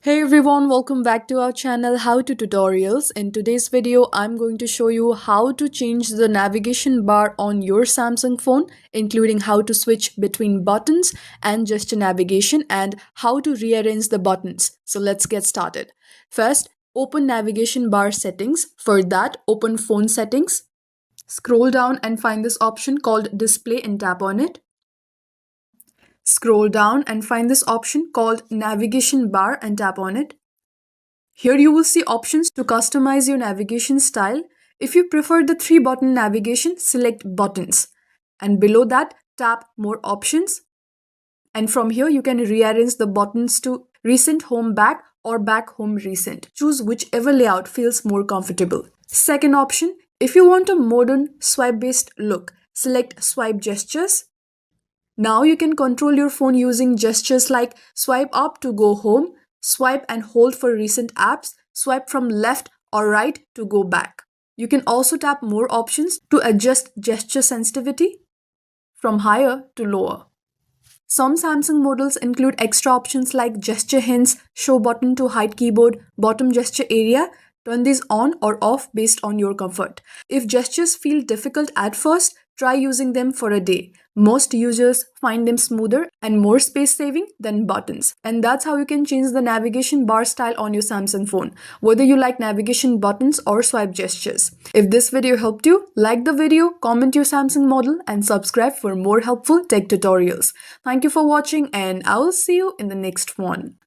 Hey everyone, welcome back to our channel How to Tutorials. In today's video, I'm going to show you how to change the navigation bar on your Samsung phone, including how to switch between buttons and gesture navigation and how to rearrange the buttons. So let's get started. First, open navigation bar settings. For that, open phone settings. Scroll down and find this option called display and tap on it. Scroll down and find this option called navigation bar and tap on it. Here you will see options to customize your navigation style. If you prefer the 3-button navigation, select buttons. And below that, tap more options. And from here, you can rearrange the buttons to recent home back or back home recent. Choose whichever layout feels more comfortable. Second option, if you want a modern swipe-based look, select swipe gestures. Now you can control your phone using gestures like swipe up to go home, swipe and hold for recent apps, swipe from left or right to go back. You can also tap more options to adjust gesture sensitivity from higher to lower. Some Samsung models include extra options like gesture hints, show button to hide keyboard, bottom gesture area. Turn these on or off based on your comfort. If gestures feel difficult at first, try using them for a day. Most users find them smoother and more space saving than buttons. And that's how you can change the navigation bar style on your Samsung phone, whether you like navigation buttons or swipe gestures. If this video helped you, like the video, comment your Samsung model, and subscribe for more helpful tech tutorials. Thank you for watching, and I will see you in the next one.